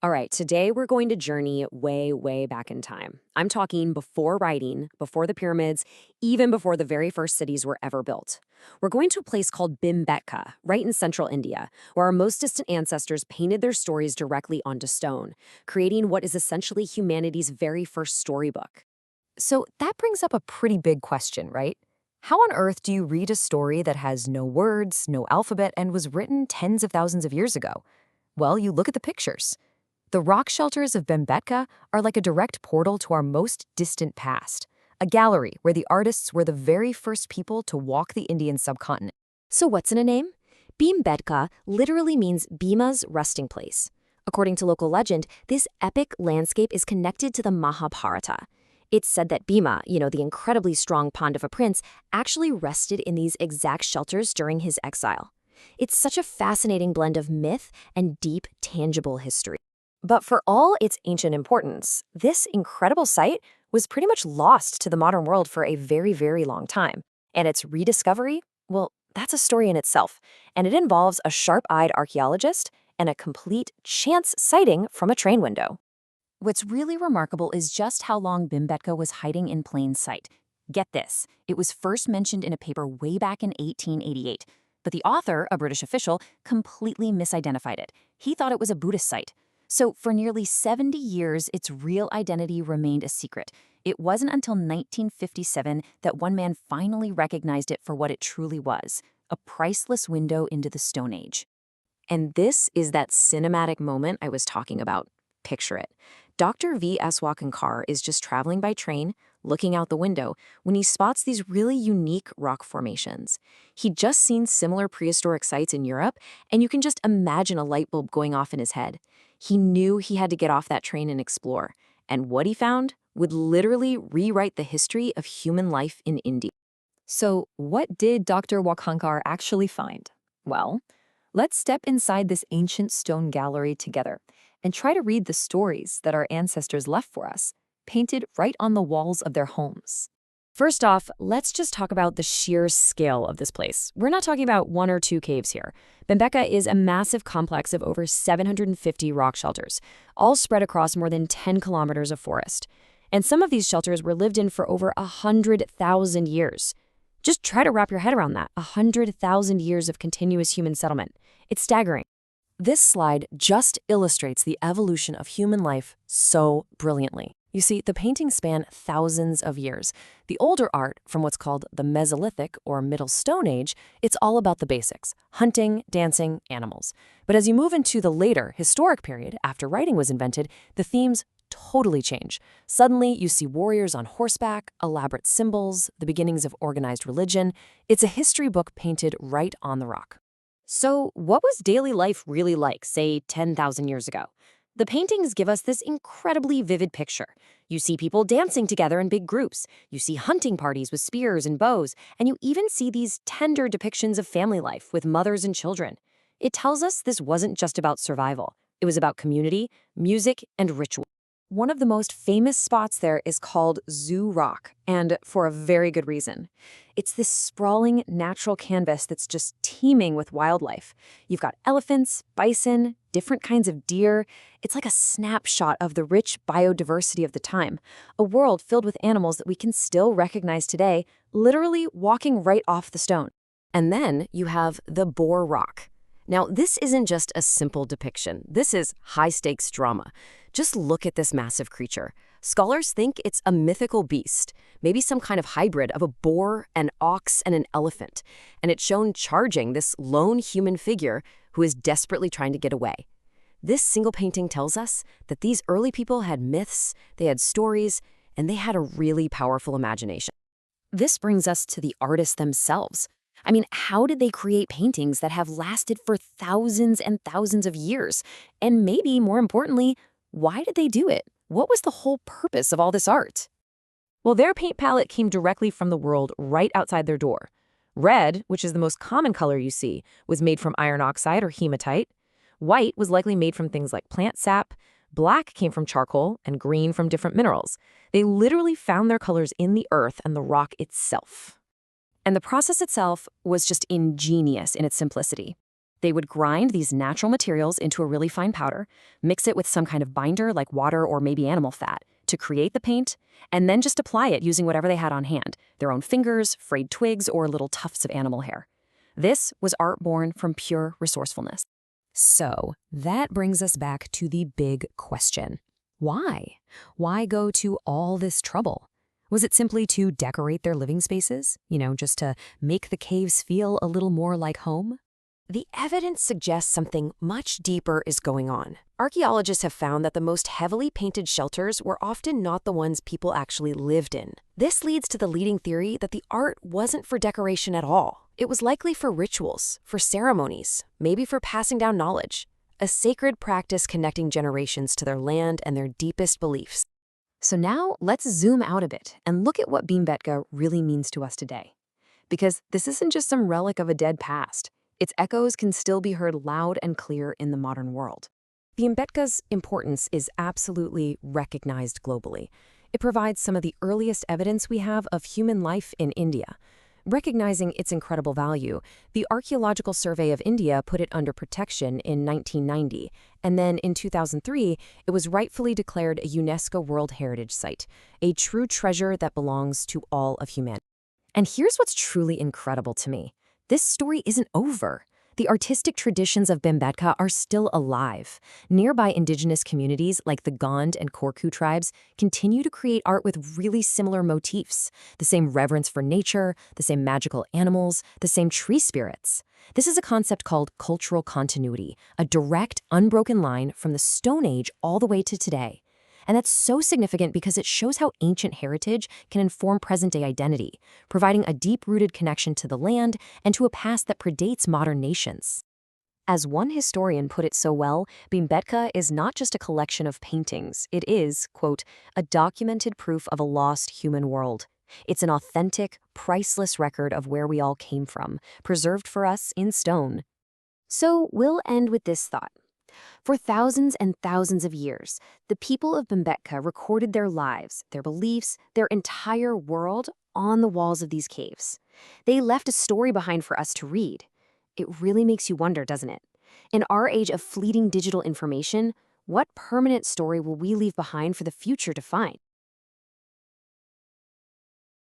All right, today we're going to journey way, way back in time. I'm talking before writing, before the pyramids, even before the very first cities were ever built. We're going to a place called Bhimbetka, right in central India, where our most distant ancestors painted their stories directly onto stone, creating what is essentially humanity's very first storybook. So that brings up a pretty big question, right? How on earth do you read a story that has no words, no alphabet, and was written tens of thousands of years ago? Well, you look at the pictures. The rock shelters of Bhimbetka are like a direct portal to our most distant past, a gallery where the artists were the very first people to walk the Indian subcontinent. So what's in a name? Bhimbetka literally means Bhima's resting place. According to local legend, this epic landscape is connected to the Mahabharata. It's said that Bhima, the incredibly strong Pandava prince, actually rested in these exact shelters during his exile. It's such a fascinating blend of myth and deep, tangible history. But for all its ancient importance, this incredible site was pretty much lost to the modern world for a very, very long time. And its rediscovery, well, that's a story in itself. And it involves a sharp-eyed archaeologist and a complete chance sighting from a train window. What's really remarkable is just how long Bhimbetka was hiding in plain sight. Get this, it was first mentioned in a paper way back in 1888, but the author, a British official, completely misidentified it. He thought it was a Buddhist site. So for nearly 70 years, its real identity remained a secret. It wasn't until 1957 that one man finally recognized it for what it truly was, a priceless window into the Stone Age. And this is that cinematic moment I was talking about. Picture it. Dr. V.S. Wakankar is just traveling by train, looking out the window, when he spots these really unique rock formations. He'd just seen similar prehistoric sites in Europe, and you can just imagine a light bulb going off in his head. He knew he had to get off that train and explore, and what he found would literally rewrite the history of human life in India. So what did Dr. Wakankar actually find? Well, let's step inside this ancient stone gallery together and try to read the stories that our ancestors left for us, painted right on the walls of their homes. First off, let's just talk about the sheer scale of this place. We're not talking about one or two caves here. Bhimbetka is a massive complex of over 750 rock shelters, all spread across more than 10 kilometers of forest. And some of these shelters were lived in for over 100,000 years. Just try to wrap your head around that, 100,000 years of continuous human settlement. It's staggering. This slide just illustrates the evolution of human life so brilliantly. You see, the paintings span thousands of years. The older art, from what's called the Mesolithic or Middle Stone Age, it's all about the basics: hunting, dancing, animals. But as you move into the later, historic period, after writing was invented, the themes totally change. Suddenly, you see warriors on horseback, elaborate symbols, the beginnings of organized religion. It's a history book painted right on the rock. So, what was daily life really like, say, 10,000 years ago? The paintings give us this incredibly vivid picture. You see people dancing together in big groups. You see hunting parties with spears and bows. And you even see these tender depictions of family life with mothers and children. It tells us this wasn't just about survival. It was about community, music, and ritual. One of the most famous spots there is called Zoo Rock, and for a very good reason. It's this sprawling natural canvas that's just teeming with wildlife. You've got elephants, bison, different kinds of deer. It's like a snapshot of the rich biodiversity of the time, a world filled with animals that we can still recognize today, literally walking right off the stone. And then you have the Boar Rock. Now, this isn't just a simple depiction. This is high-stakes drama. Just look at this massive creature. Scholars think it's a mythical beast, maybe some kind of hybrid of a boar, an ox, and an elephant. And it's shown charging this lone human figure who is desperately trying to get away. This single painting tells us that these early people had myths, they had stories, and they had a really powerful imagination. This brings us to the artists themselves. I mean, how did they create paintings that have lasted for thousands and thousands of years? And maybe more importantly, why did they do it? What was the whole purpose of all this art? Well, their paint palette came directly from the world right outside their door. Red, which is the most common color you see, was made from iron oxide or hematite. White was likely made from things like plant sap. Black came from charcoal, and green from different minerals. They literally found their colors in the earth and the rock itself. And the process itself was just ingenious in its simplicity. They would grind these natural materials into a really fine powder, mix it with some kind of binder like water or maybe animal fat to create the paint, and then just apply it using whatever they had on hand, their own fingers, frayed twigs, or little tufts of animal hair. This was art born from pure resourcefulness. So that brings us back to the big question. Why? Why go to all this trouble? Was it simply to decorate their living spaces? Just to make the caves feel a little more like home? The evidence suggests something much deeper is going on. Archaeologists have found that the most heavily painted shelters were often not the ones people actually lived in. This leads to the leading theory that the art wasn't for decoration at all. It was likely for rituals, for ceremonies, maybe for passing down knowledge, a sacred practice connecting generations to their land and their deepest beliefs. So now let's zoom out a bit and look at what Bhimbetka really means to us today. Because this isn't just some relic of a dead past. Its echoes can still be heard loud and clear in the modern world. Bhimbetka's importance is absolutely recognized globally. It provides some of the earliest evidence we have of human life in India. Recognizing its incredible value, the Archaeological Survey of India put it under protection in 1990, and then in 2003, it was rightfully declared a UNESCO World Heritage Site, a true treasure that belongs to all of humanity. And here's what's truly incredible to me. This story isn't over. The artistic traditions of Bhimbetka are still alive. Nearby indigenous communities like the Gond and Korku tribes continue to create art with really similar motifs. The same reverence for nature, the same magical animals, the same tree spirits. This is a concept called cultural continuity, a direct, unbroken line from the Stone Age all the way to today. And that's so significant because it shows how ancient heritage can inform present-day identity, providing a deep-rooted connection to the land and to a past that predates modern nations. As one historian put it so well, Bhimbetka is not just a collection of paintings. It is, quote, a documented proof of a lost human world. It's an authentic, priceless record of where we all came from, preserved for us in stone. So we'll end with this thought. For thousands and thousands of years, the people of Bhimbetka recorded their lives, their beliefs, their entire world on the walls of these caves. They left a story behind for us to read. It really makes you wonder, doesn't it? In our age of fleeting digital information, what permanent story will we leave behind for the future to find?